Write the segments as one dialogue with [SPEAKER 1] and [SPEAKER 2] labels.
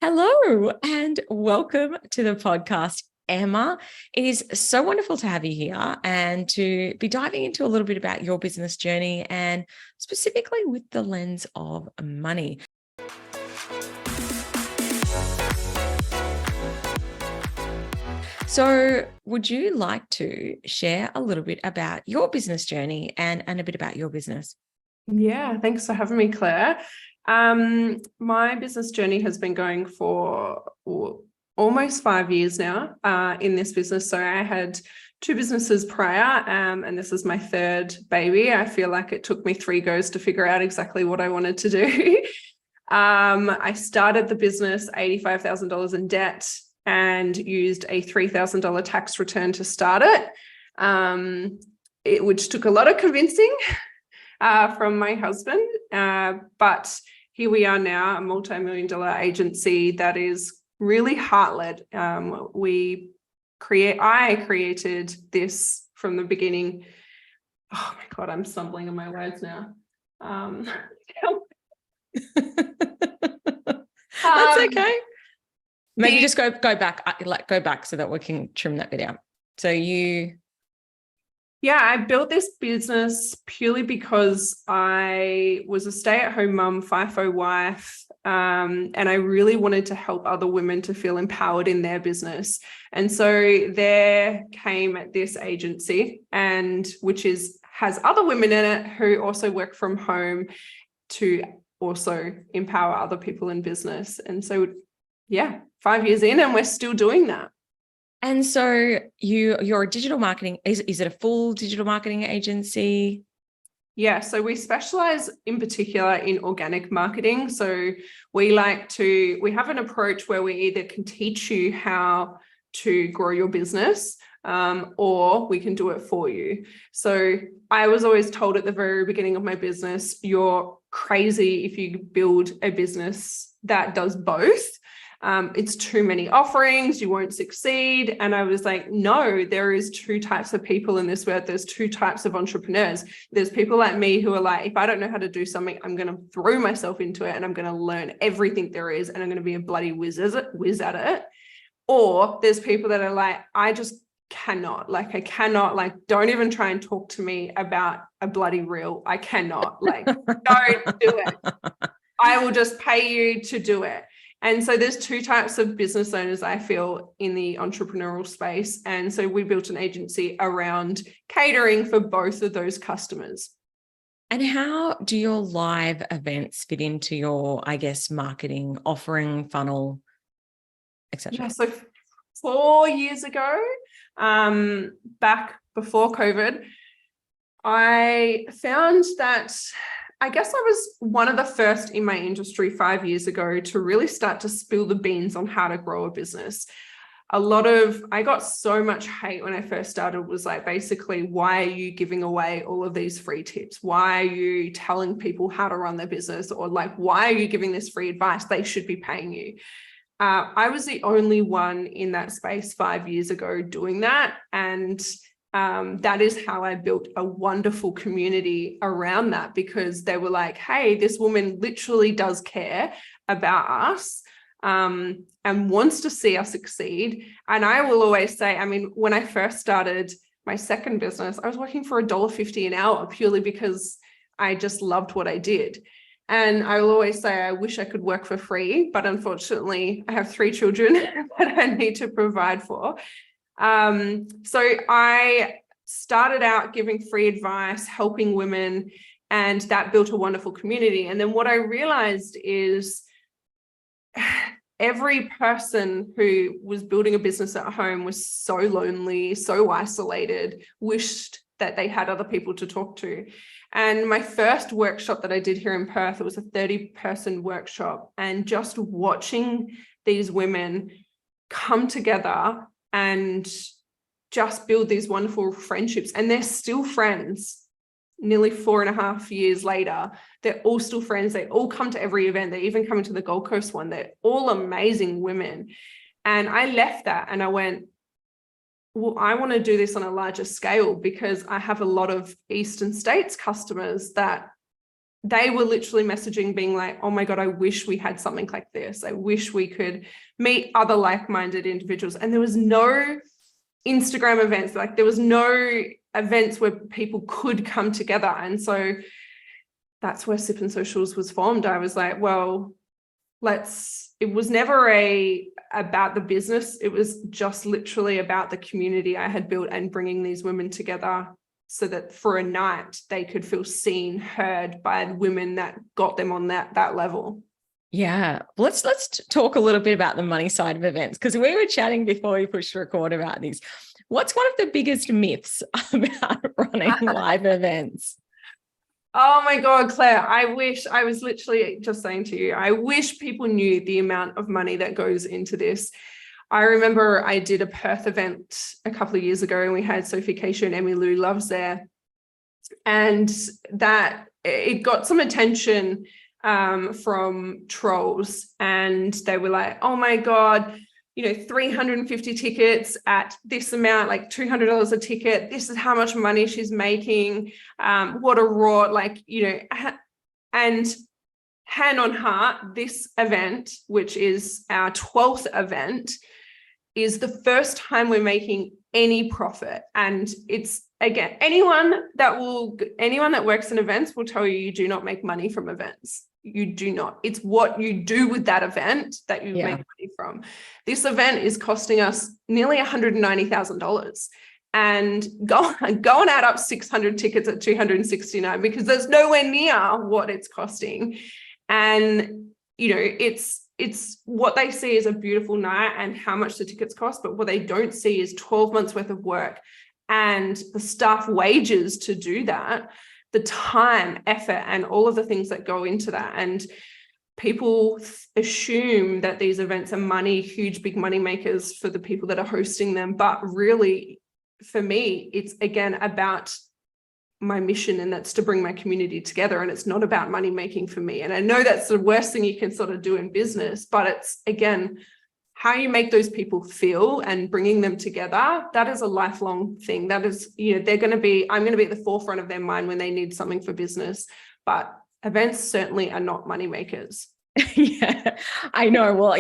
[SPEAKER 1] Hello and welcome to the podcast, Emma. It is so wonderful to have you here and to be diving into a little bit about your business journey and specifically with the lens of money. So, would you like to share a little bit about your business journey and a bit about your business?
[SPEAKER 2] Yeah, thanks for having me, Claire. My business journey has been going for almost 5 years now in this business. So I had two businesses prior, and this is my third baby. I feel like it took me 3 goes to figure out exactly what I wanted to do. I started the business $85,000 in debt and used a $3,000 tax return to start it, which took a lot of convincing from my husband. But here we are now, a multi-million-dollar agency that is really heart-led. I created this from the beginning. Oh my God, I'm stumbling on my words now.
[SPEAKER 1] That's okay. Maybe just go back so that we can trim that bit out. So
[SPEAKER 2] Yeah, I built this business purely because I was a stay-at-home mum, FIFO wife, and I really wanted to help other women to feel empowered in their business. And so there came this agency, which has other women in it who also work from home to also empower other people in business. And so, yeah, 5 years in, and we're still doing that.
[SPEAKER 1] And so you're a digital marketing, is it a full digital marketing agency?
[SPEAKER 2] Yeah, so we specialize in particular in organic marketing. So we have an approach where we either can teach you how to grow your business, or we can do it for you. So I was always told at the very beginning of my business, you're crazy if you build a business that does both. It's too many offerings, you won't succeed. And I was like, no, there is 2 types of people in this world. There's 2 types of entrepreneurs. There's people like me who are like, if I don't know how to do something, I'm going to throw myself into it and I'm going to learn everything there is and I'm going to be a bloody whiz at it. Or there's people that are like, I just cannot, don't even try and talk to me about a bloody reel. I cannot, don't do it. I will just pay you to do it. And so there's 2 types of business owners, I feel, in the entrepreneurial space. And so we built an agency around catering for both of those customers.
[SPEAKER 1] And how do your live events fit into your, marketing offering funnel, etc.?
[SPEAKER 2] Yeah, so 4 years ago, back before COVID, I found that I guess I was one of the first in my industry 5 years ago to really start to spill the beans on how to grow a business. I got so much hate when I first started, was like, basically, why are you giving away all of these free tips? Why are you telling people how to run their business? Or like, why are you giving this free advice? They should be paying you. I was the only one in that space 5 years ago doing that. And that is how I built a wonderful community around that, because they were like, hey, this woman literally does care about us and wants to see us succeed. And I will always say, I mean, when I first started my second business, I was working for $1.50 an hour purely because I just loved what I did. And I will always say, I wish I could work for free, but unfortunately I have 3 children that I need to provide for. So I started out giving free advice, helping women, and that built a wonderful community. And then what I realized is every person who was building a business at home was so lonely, so isolated, wished that they had other people to talk to. And my first workshop that I did here in Perth, it was a 30-person workshop, and just watching these women come together and just build these wonderful friendships. And they're still friends nearly 4.5 years later. They're all still friends. They all come to every event. They even come to the Gold Coast one. They're all amazing women. And I left that and I went, well, I want to do this on a larger scale, because I have a lot of Eastern States customers that they were literally messaging being like, oh my God, I wish we had something like this. I wish we could meet other like-minded individuals. And there was no Instagram events, like there was no events where people could come together. And so that's where Sip and Socials was formed. I was like, well, it was never about the business. It was just literally about the community I had built and bringing these women together so that for a night they could feel seen, heard by women that got them on that level.
[SPEAKER 1] Yeah. Let's talk a little bit about the money side of events, because we were chatting before we pushed record about this. What's one of the biggest myths about running live events?
[SPEAKER 2] Oh my God, Claire, I was literally just saying to you, I wish people knew the amount of money that goes into this. I remember I did a Perth event a couple of years ago and we had Sophie Keisha and Emmy Lou Loves there. And that it got some attention from trolls, and they were like, oh my God, 350 tickets at this amount, like $200 a ticket. This is how much money she's making. What a rot, and hand on heart, this event, which is our 12th event, is the first time we're making any profit. And it's, again, anyone that works in events will tell you do not make money from events. You do not. It's what you do with that event that you make money from. This event is costing us nearly $190,000. And go and add up 600 tickets at $269, because there's nowhere near what it's costing. And, it's what they see is a beautiful night and how much the tickets cost, but what they don't see is 12 months worth of work and the staff wages to do that, the time, effort, and all of the things that go into that. And people assume that these events are huge, big money makers for the people that are hosting them. But really, for me, it's again about my mission, and that's to bring my community together. And it's not about money making for me. And I know that's the worst thing you can sort of do in business, but it's, again, how you make those people feel and bringing them together. That is a lifelong thing. That is, I'm going to be at the forefront of their mind when they need something for business. But events certainly are not money makers.
[SPEAKER 1] Yeah, I know. Well,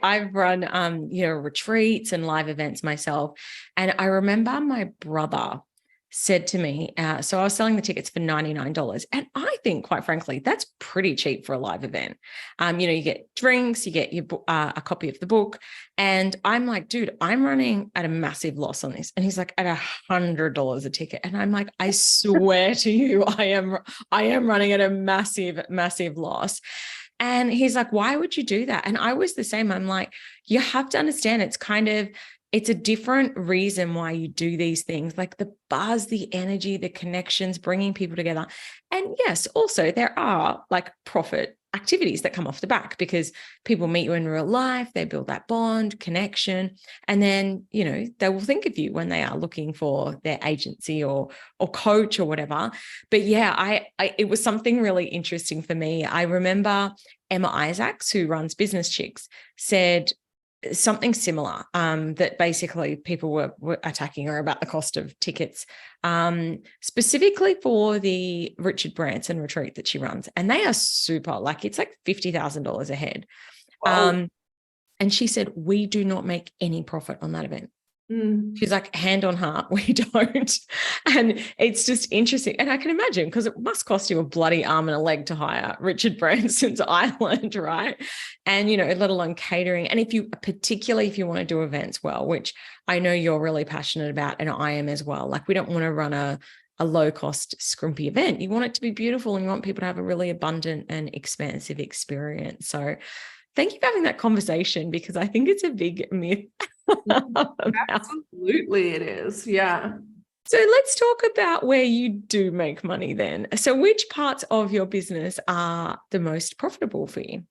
[SPEAKER 1] I've run, retreats and live events myself. And I remember my brother said to me, so I was selling the tickets for $99. And I think, quite frankly, that's pretty cheap for a live event. You get drinks, you get a copy of the book. And I'm like, dude, I'm running at a massive loss on this. And he's like, at $100 a ticket. And I'm like, I swear to you, I am running at a massive, massive loss. And he's like, why would you do that? And I was the same. I'm like, you have to understand, it's a different reason why you do these things, like the buzz, the energy, the connections, bringing people together. And yes, also there are like profit activities that come off the back, because people meet you in real life, they build that bond, connection, and then, they will think of you when they are looking for their agency or coach or whatever. But yeah, it was something really interesting for me. I remember Emma Isaacs, who runs Business Chicks, said something similar, that basically people were attacking her about the cost of tickets, specifically for the Richard Branson retreat that she runs. And they are super, it's like $50,000 a head.
[SPEAKER 2] Wow.
[SPEAKER 1] And she said, we do not make any profit on that event. She's like, hand on heart, we don't. And it's just interesting. And I can imagine, because it must cost you a bloody arm and a leg to hire Richard Branson's island, right? And, let alone catering. And particularly if you want to do events well, which I know you're really passionate about, and I am as well. Like, we don't want to run a low cost scrimpy event. You want it to be beautiful, and you want people to have a really abundant and expansive experience. So thank you for having that conversation, because I think it's a big myth.
[SPEAKER 2] Absolutely it is. Yeah.
[SPEAKER 1] So let's talk about where you do make money then. So which parts of your business are the most profitable for you?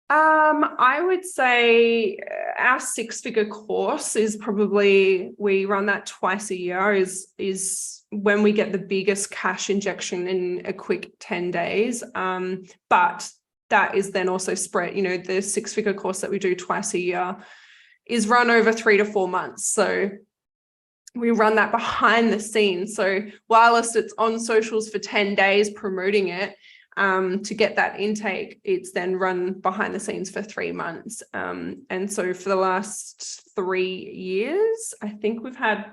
[SPEAKER 2] I would say our 6-figure course is probably, we run that twice a year, is when we get the biggest cash injection in a quick 10 days. But that is then also spread, the 6-figure course that we do twice a year is run over 3 to 4 months. So we run that behind the scenes. So whilst it's on socials for 10 days promoting it, to get that intake, it's then run behind the scenes for 3 months. And so for the last 3 years, I think we've had,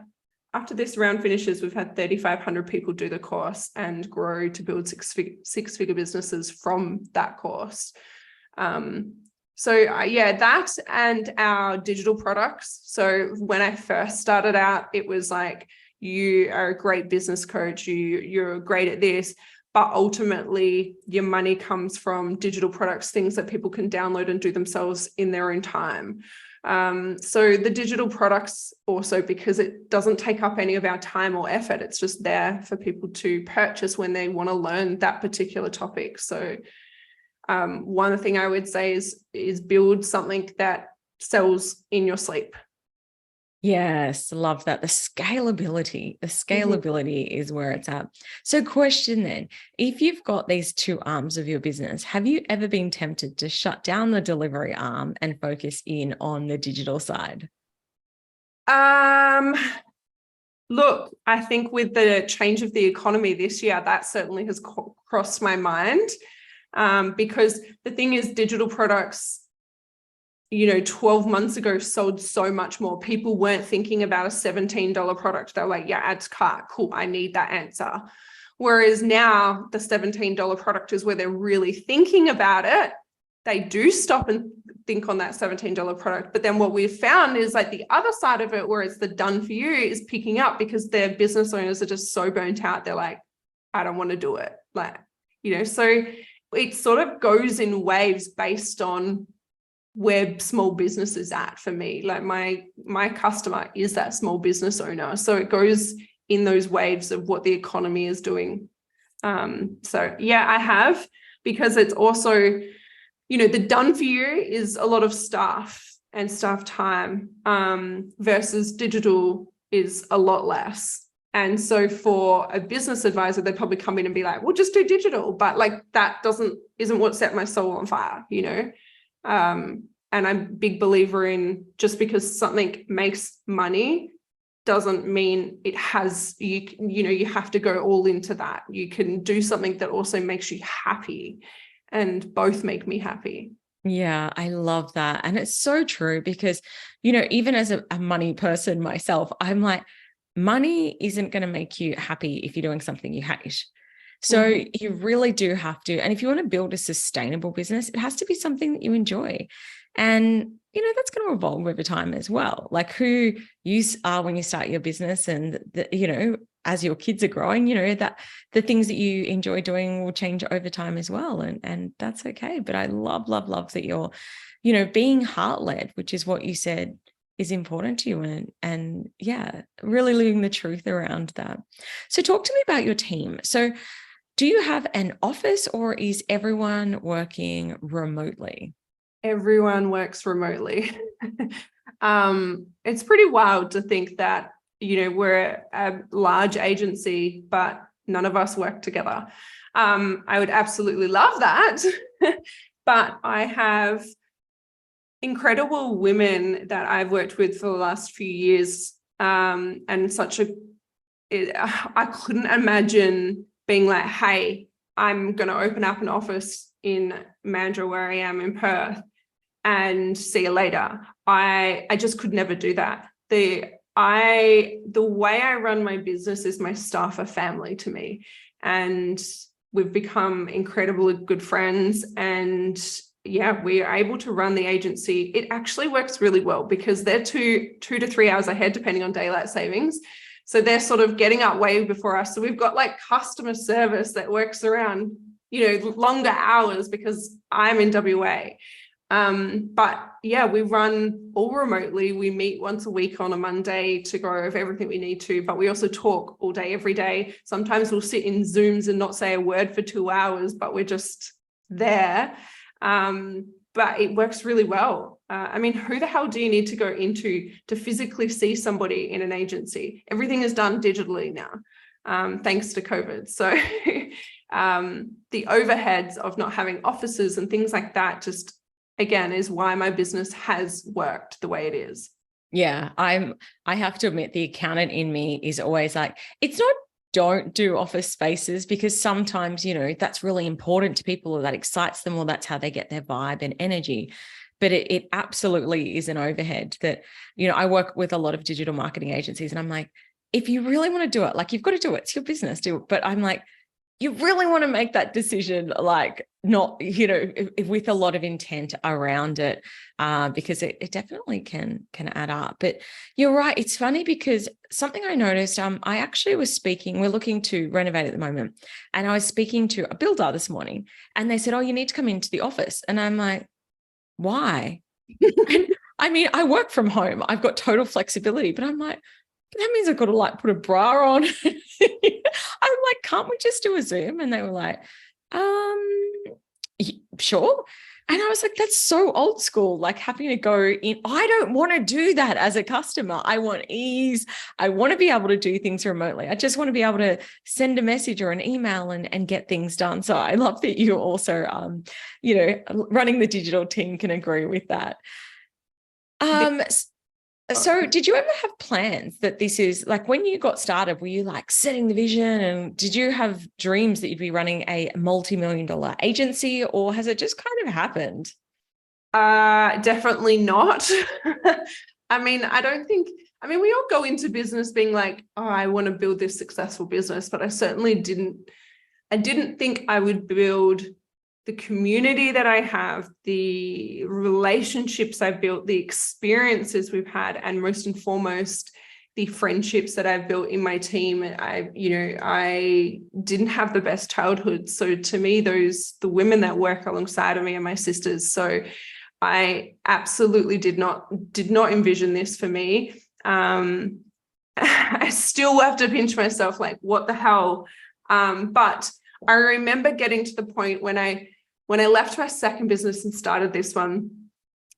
[SPEAKER 2] after this round finishes, we've had 3,500 people do the course and grow to build six-figure businesses from that course. Yeah, that and our digital products. So when I first started out, it was like, you are a great business coach, you're great at this, but ultimately your money comes from digital products, things that people can download and do themselves in their own time. So the digital products also, because it doesn't take up any of our time or effort, it's just there for people to purchase when they want to learn that particular topic. So one thing I would say is build something that sells in your sleep.
[SPEAKER 1] Yes, love that. The scalability is where it's at. So question then, if you've got these two arms of your business, have you ever been tempted to shut down the delivery arm and focus in on the digital side?
[SPEAKER 2] Look, I think with the change of the economy this year, that certainly has crossed my mind, because the thing is, digital products, 12 months ago sold so much more. People weren't thinking about a $17 product. They're like, yeah, add to cart. Cool, I need that answer. Whereas now the $17 product is where they're really thinking about it. They do stop and think on that $17 product. But then what we've found is like the other side of it, where it's the done for you, is picking up because their business owners are just so burnt out. They're like, I don't want to do it. So it sort of goes in waves based on where small business is at for me. Like my customer is that small business owner. So it goes in those waves of what the economy is doing. So yeah, I have, because it's also, the done for you is a lot of staff and staff time, versus digital is a lot less. And so for a business advisor, they'd probably come in and be like, well, just do digital. But like that isn't what set my soul on fire, and I'm a big believer in, just because something makes money doesn't mean it has, you have to go all into that. You can do something that also makes you happy, and both make me happy.
[SPEAKER 1] Yeah, I love that. And it's so true because, even as a money person myself, I'm like, money isn't going to make you happy if you're doing something you hate. So you really do have to. And if you want to build a sustainable business, it has to be something that you enjoy. And, that's going to evolve over time as well. Like who you are when you start your business, and, as your kids are growing, that the things that you enjoy doing will change over time as well. And that's okay. But I love, love, love that you're, being heart-led, which is what you said is important to you, and yeah, really living the truth around that. So talk to me about your team. So do you have an office, or is everyone working remotely?
[SPEAKER 2] Everyone works remotely. It's pretty wild to think that, we're a large agency, but none of us work together. I would absolutely love that. But I have incredible women that I've worked with for the last few years. And I couldn't imagine being like, hey, I'm going to open up an office in Mandurah, where I am in Perth, and see you later. I just could never do that. The way I run my business is my staff are family to me, and we've become incredibly good friends. And yeah, we are able to run the agency. It actually works really well because they're 2 to 3 hours ahead, depending on daylight savings. So they're sort of getting up way before us. So we've got like customer service that works around, longer hours because I'm in WA. But yeah, we run all remotely. We meet once a week on a Monday to go over everything we need to, but we also talk all day, every day. Sometimes we'll sit in Zooms and not say a word for 2 hours, but we're just there. But it works really well. Who the hell do you need to go into to physically see somebody in an agency? Everything is done digitally now, thanks to COVID. So the overheads of not having offices and things like that just, again, is why my business has worked the way it is.
[SPEAKER 1] Yeah, I have to admit the accountant in me is always like, it's not don't do office spaces, because sometimes, that's really important to people, or that excites them, or that's how they get their vibe and energy. But it absolutely is an overhead that, I work with a lot of digital marketing agencies, and I'm like, if you really want to do it, like, you've got to do it. It's your business, do it. But I'm like, you really want to make that decision, like, not, with a lot of intent around it, because it definitely can add up. But you're right. It's funny because something I noticed, I actually was speaking, we're looking to renovate at the moment. And I was speaking to a builder this morning, and they said, oh, you need to come into the office. And I'm like, why? And I mean, I work from home. I've got total flexibility, but I'm like, that means I've got to like put a bra on. I'm like, can't we just do a Zoom? And they were like, sure. And I was like, that's so old school, like having to go in. I don't want to do that as a customer. I want ease. I want to be able to do things remotely. I just want to be able to send a message or an email and get things done. So I love that you also, running the digital team, can agree with that. So did you ever have plans that this is like, when you got started, were you like setting the vision, and did you have dreams that you'd be running a multi-million-dollar agency, or has it just kind of happened?
[SPEAKER 2] Definitely not. I mean, we all go into business being like, oh, I want to build this successful business, but I certainly didn't think I would build the community that I have, the relationships I've built, the experiences we've had, and most and foremost, the friendships that I've built in my team. I didn't have the best childhood. So to me, the women that work alongside of me are my sisters. So I absolutely did not envision this for me. I still have to pinch myself, like, what the hell? But I remember getting to the point when I left my second business and started this one.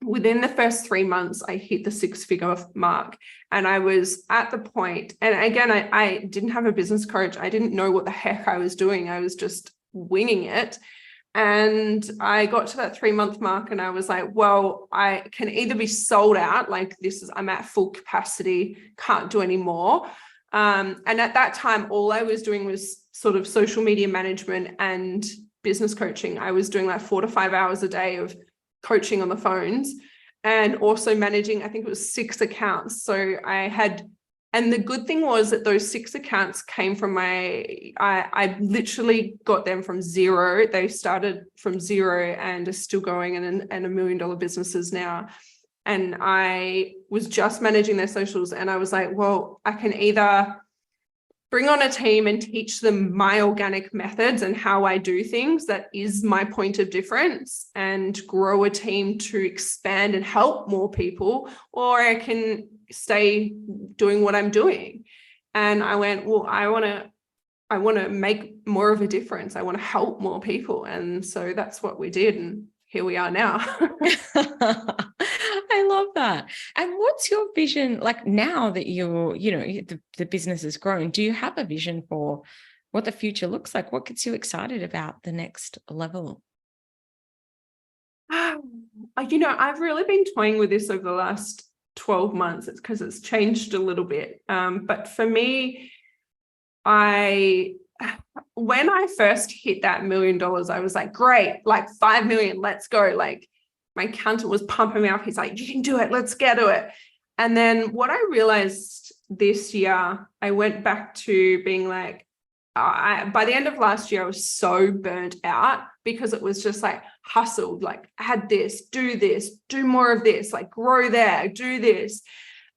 [SPEAKER 2] Within the first 3 months, I hit the 6-figure mark, and I was at the point. And again, I didn't have a business coach. I didn't know what the heck I was doing. I was just winging it. And I got to that 3-month mark, and I was like, well, I can either be sold out, like I'm at full capacity, can't do any more. And at that time, all I was doing was sort of social media management and business coaching. I was doing like 4 to 5 hours a day of coaching on the phones, and also managing, I think it was 6 accounts. So and the good thing was that those 6 accounts came from I literally got them from zero. They started from zero and are still going, and $1 million businesses now. And I was just managing their socials, and I was like, well, I can either bring on a team and teach them my organic methods and how I do things, that is my point of difference, and grow a team to expand and help more people, or I can stay doing what I'm doing. And I went, well, I want to make more of a difference. I want to help more people. And so that's what we did. And here we are now.
[SPEAKER 1] I love that. And what's your vision like now that the business has grown? Do you have a vision for what the future looks like? What gets you excited about the next level?
[SPEAKER 2] I've really been toying with this over the last 12 months. It's because it's changed a little bit. But for me, when I first hit that $1 million, I was like, great, like 5 million, let's go. Like, my accountant was pumping me up. He's like, you can do it. Let's get to it. And then what I realized this year, I went back to being like, by the end of last year, I was so burnt out, because it was just like hustled, like add this, do more of this, like grow there, do this.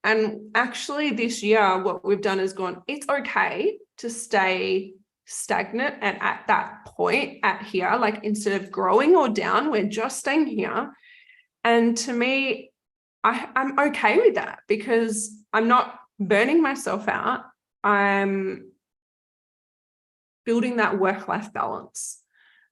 [SPEAKER 2] And actually this year, what we've done is gone, it's okay to stay stagnant and at that point at here, like instead of growing or down, we're just staying here. And to me, I'm okay with that, because I'm not burning myself out. I'm building that work-life balance.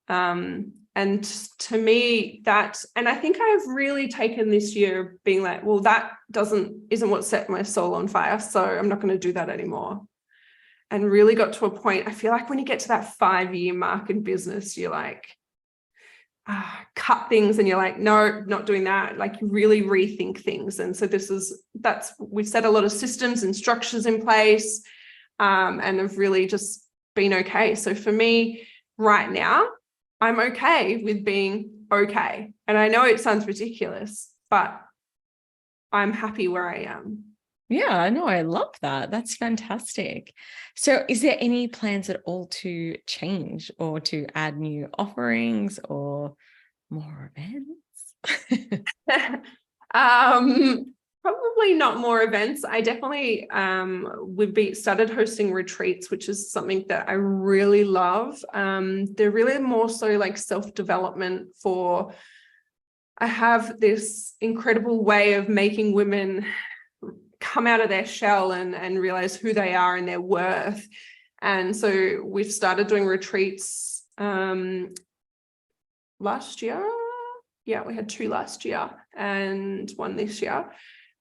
[SPEAKER 2] And to me, and I think I've really taken this year being like, well, that isn't what set my soul on fire. So I'm not going to do that anymore. And really got to a point, I feel like when you get to that 5-year mark in business, you're like, cut things and you're like, no, not doing that. Like you really rethink things. And so we've set a lot of systems and structures in place, and have really just been okay. So for me right now, I'm okay with being okay. And I know it sounds ridiculous, but I'm happy where I am.
[SPEAKER 1] Yeah, I know. I love that. That's fantastic. So is there any plans at all to change or to add new offerings or more events?
[SPEAKER 2] Probably not more events. I definitely we've started hosting retreats, which is something that I really love. They're really more so like self-development for. I have this incredible way of making women come out of their shell and realize who they are and their worth. And so we've started doing retreats last year. Yeah, we had 2 last year and 1 this year.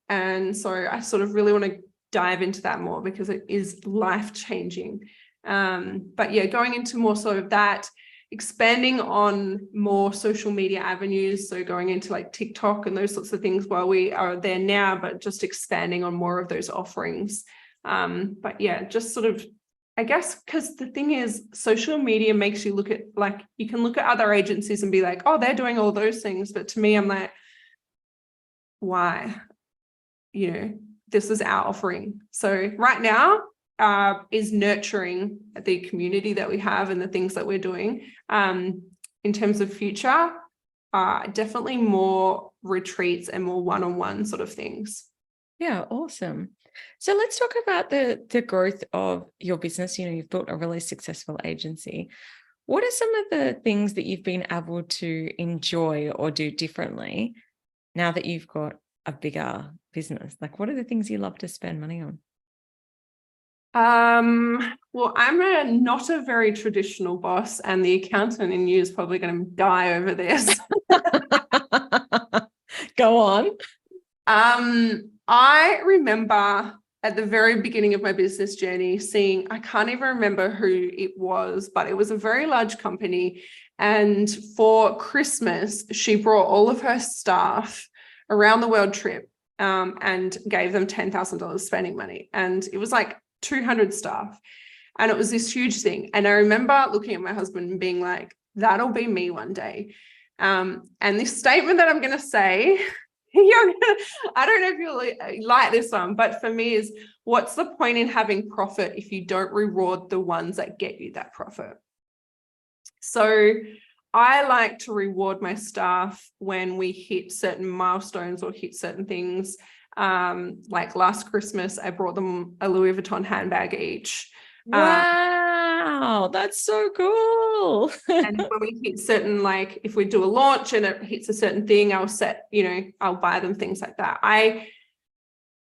[SPEAKER 2] And so I sort of really want to dive into that more because it is life-changing. But yeah, going into more sort of that, expanding on more social media avenues. So going into like TikTok and those sorts of things while we are there now, but just expanding on more of those offerings. But yeah, just sort of, I guess, because the thing is, social media makes you look at, like, you can look at other agencies and be like, oh, they're doing all those things. But to me, I'm like, why? This is our offering. So right now is nurturing the community that we have and the things that we're doing. In terms of future, definitely more retreats and more one-on-one sort of things.
[SPEAKER 1] Yeah, awesome. So let's talk about the growth of your business. You've built a really successful agency. What are some of the things that you've been able to enjoy or do differently now that you've got a bigger business? Like, what are the things you love to spend money on?
[SPEAKER 2] Well, I'm not a very traditional boss, and the accountant in you is probably going to die over this.
[SPEAKER 1] Go on.
[SPEAKER 2] I remember at the very beginning of my business journey seeing, I can't even remember who it was, but it was a very large company. And for Christmas, she brought all of her staff around the world trip, and gave them $10,000 spending money. And it was like 200 staff. And it was this huge thing. And I remember looking at my husband and being like, that'll be me one day. And this statement that I'm going to say, I don't know if you'll like this one, but for me is, what's the point in having profit if you don't reward the ones that get you that profit? So I like to reward my staff when we hit certain milestones or hit certain things. Like last Christmas, I brought them a Louis Vuitton handbag each.
[SPEAKER 1] Wow, that's so cool.
[SPEAKER 2] And when we hit certain, like if we do a launch and it hits a certain thing, I'll buy them things like that.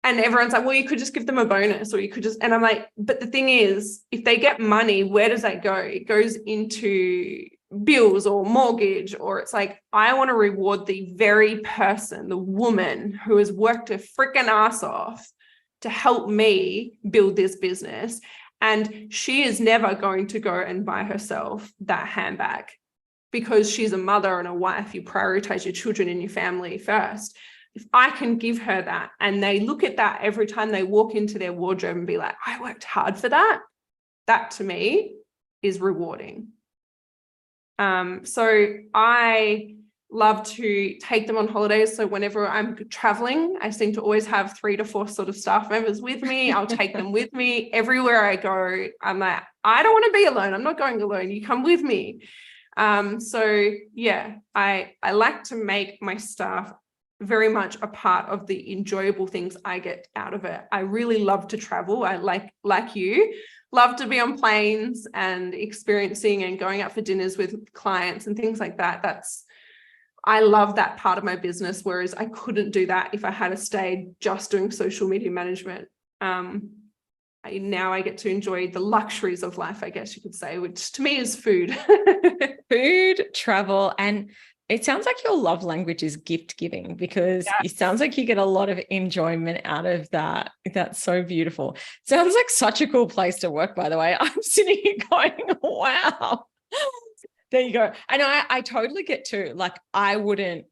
[SPEAKER 2] And everyone's like, well, you could just give them a bonus, or you could just, and I'm like, but the thing is, if they get money, where does that go? It goes into bills or mortgage, or it's like, I want to reward the very person, the woman who has worked her freaking ass off to help me build this business. And she is never going to go and buy herself that handbag because she's a mother and a wife. You prioritize your children and your family first. If I can give her that, and they look at that every time they walk into their wardrobe and be like, I worked hard for that, that to me is rewarding. So I love to take them on holidays. So whenever I'm traveling, I seem to always have 3 to 4 sort of staff members with me. I'll take them with me everywhere I go. I'm like, I don't want to be alone. I'm not going alone. You come with me. So yeah, I like to make my staff very much a part of the enjoyable things I get out of it. I really love to travel. I like you, love to be on planes and experiencing and going out for dinners with clients and things like that. I love that part of my business, whereas I couldn't do that if I had stayed just doing social media management. Now I get to enjoy the luxuries of life, I guess you could say, which to me is food.
[SPEAKER 1] Food, travel, and it sounds like your love language is gift giving, because It sounds like you get a lot of enjoyment out of that. That's so beautiful. Sounds like such a cool place to work, by the way. I'm sitting here going, wow. There you go. And I totally get to, like, I wouldn't,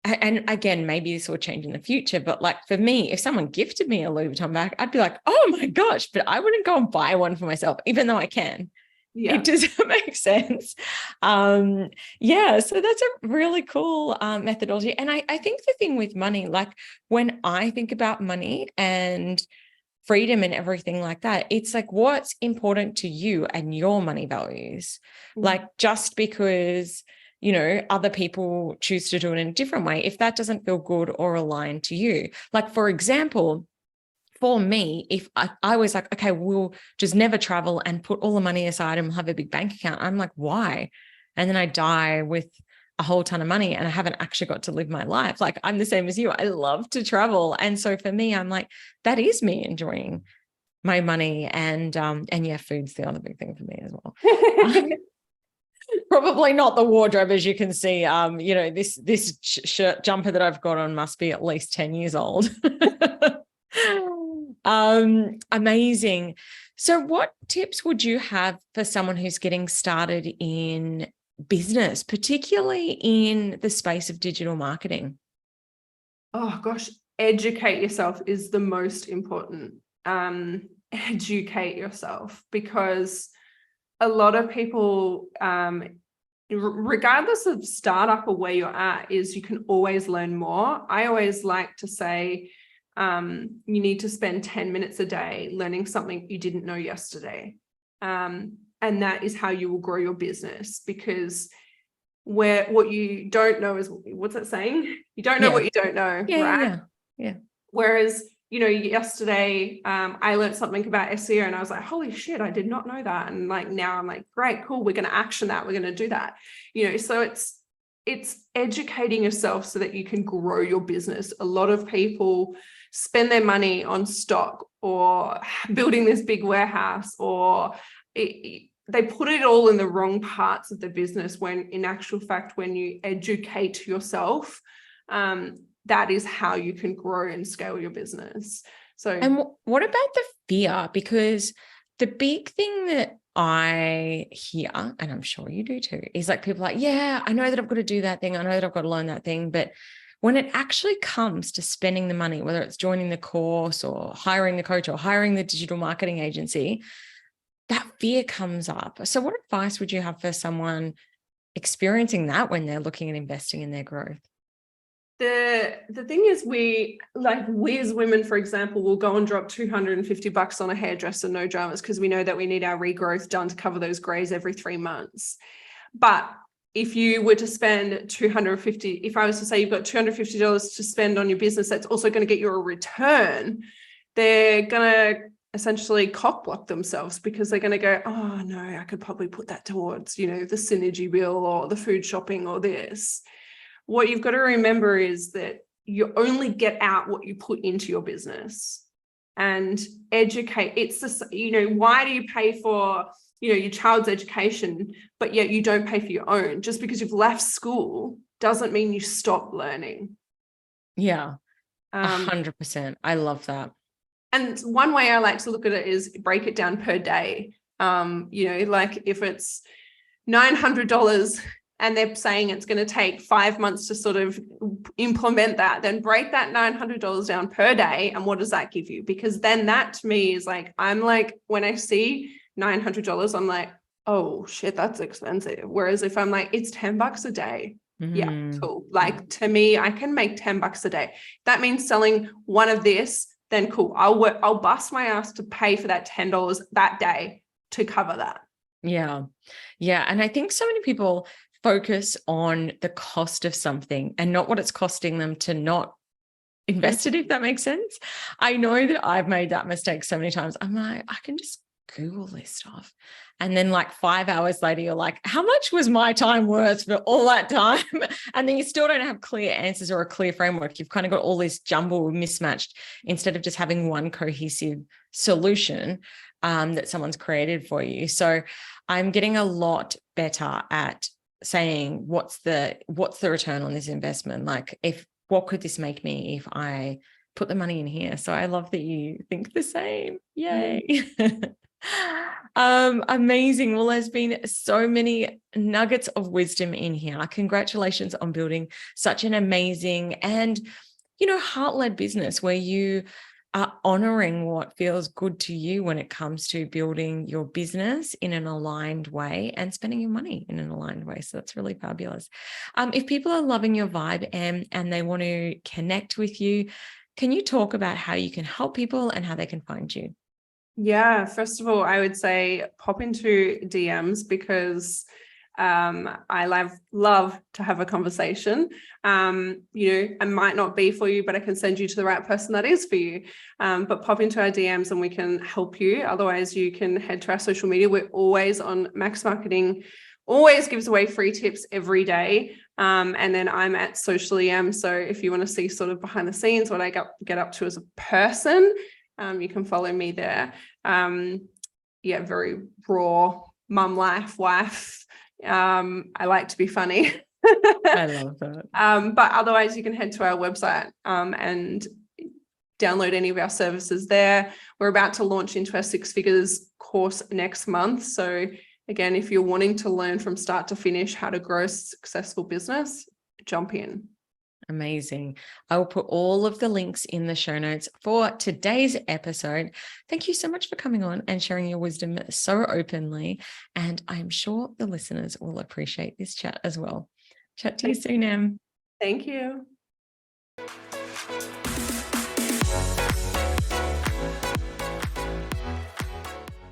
[SPEAKER 1] and again, maybe this will change in the future, but like for me, if someone gifted me a Louis Vuitton bag, I'd be like, oh my gosh, but I wouldn't go and buy one for myself, even though I can.
[SPEAKER 2] Yeah.
[SPEAKER 1] It doesn't make sense. Yeah, so that's a really cool methodology. And I think the thing with money, like when I think about money and freedom and everything like that, it's like, what's important to you and your money values? Like, just because, you know, other people choose to do it in a different way, if that doesn't feel good or aligned to you. Like, for example, for me, if I was like, okay, we'll just never travel and put all the money aside and we'll have a big bank account. I'm like, why? And then I die with a whole ton of money and I haven't actually got to live my life. Like, I'm the same as you. I love to travel. And so for me, I'm like, that is me enjoying my money. And yeah, food's the other big thing for me as well. Probably not the wardrobe, as you can see. You know, this shirt jumper that I've got on must be at least 10 years old. Amazing. So what tips would you have for someone who's getting started in business, particularly in the space of digital marketing?
[SPEAKER 2] Oh gosh, educate yourself is the most important. Educate yourself, because a lot of people, regardless of startup or where you're at, is you can always learn more. I always like to say, you need to spend 10 minutes a day learning something you didn't know yesterday. And that is how you will grow your business, because what you don't know is, what's that saying? You don't know what you don't know, right?
[SPEAKER 1] Yeah.
[SPEAKER 2] Whereas, you know, yesterday, I learned something about SEO and I was like, holy shit, I did not know that. And like, now I'm like, great, cool. We're going to action that. We're going to do that. You know, so it's educating yourself so that you can grow your business. A lot of people spend their money on stock or building this big warehouse, or they put it all in the wrong parts of the business, when in actual fact, when you educate yourself, that is how you can grow and scale your business. So,
[SPEAKER 1] and what about the fear? Because the big thing that I hear, and I'm sure you do too, is like people like, yeah, I know that I've got to do that thing. I know that I've got to learn that thing. But when it actually comes to spending the money, whether it's joining the course or hiring the coach or hiring the digital marketing agency, that fear comes up. So what advice would you have for someone experiencing that when they're looking at investing in their growth?
[SPEAKER 2] The thing is, we as women, for example, will go and drop $250 on a hairdresser, no dramas, because we know that we need our regrowth done to cover those grays every 3 months. But if you were to spend $250, if I was to say you've got $250 to spend on your business, that's also going to get you a return, they're going to essentially cock block themselves, because they're going to go, oh no, I could probably put that towards, you know, the synergy bill or the food shopping or this. What you've got to remember is that you only get out what you put into your business. And educate, it's the, you know, why do you pay for, you know, your child's education, but yet you don't pay for your own? Just because you've left school doesn't mean you stop learning.
[SPEAKER 1] Yeah, 100%. I love that.
[SPEAKER 2] And one way I like to look at it is break it down per day. You know, like if it's $900 and they're saying it's going to take 5 months to sort of implement that, then break that $900 down per day. And what does that give you? Because then that to me is like, I'm like, when I see $900, I'm like, oh shit, that's expensive. Whereas if I'm like, it's $10 a day. Yeah, cool. Like to me, I can make $10 a day. That means selling one of this, then cool. I'll bust my ass to pay for that $10 that day to cover that.
[SPEAKER 1] Yeah. Yeah. And I think so many people focus on the cost of something and not what it's costing them to not invest it, if that makes sense. I know that I've made that mistake so many times. I'm like, I can just Google this stuff. And then like 5 hours later, you're like, how much was my time worth for all that time? And then you still don't have clear answers or a clear framework. You've kind of got all this jumble mismatched instead of just having one cohesive solution that someone's created for you. So I'm getting a lot better at saying, what's the return on this investment? Like, what could this make me if I put the money in here? So I love that you think the same. Yay. Amazing. Well, there's been so many nuggets of wisdom in here. Congratulations on building such an amazing and, heart-led business where you are honoring what feels good to you when it comes to building your business in an aligned way and spending your money in an aligned way. So that's really fabulous. If people are loving your vibe and they want to connect with you, can you talk about how you can help people and how they can find you?
[SPEAKER 2] Yeah, first of all, I would say pop into DMs because I love to have a conversation. I might not be for you, but I can send you to the right person that is for you. But pop into our DMs and we can help you. Otherwise, you can head to our social media. We're always on Maxx Marketing, always gives away free tips every day. And then I'm at Socially Am. So if you want to see sort of behind the scenes, what I get up to as a person, you can follow me there. Very raw mum life, wife. I like to be funny.
[SPEAKER 1] I love that.
[SPEAKER 2] But otherwise you can head to our website and download any of our services there. We're about to launch into our 6 figures course next month. So again, if you're wanting to learn from start to finish how to grow a successful business, jump in.
[SPEAKER 1] Amazing. I will put all of the links in the show notes for today's episode. Thank you so much for coming on and sharing your wisdom so openly. And I'm sure the listeners will appreciate this chat as well. Chat to you soon, Em.
[SPEAKER 2] Thank you.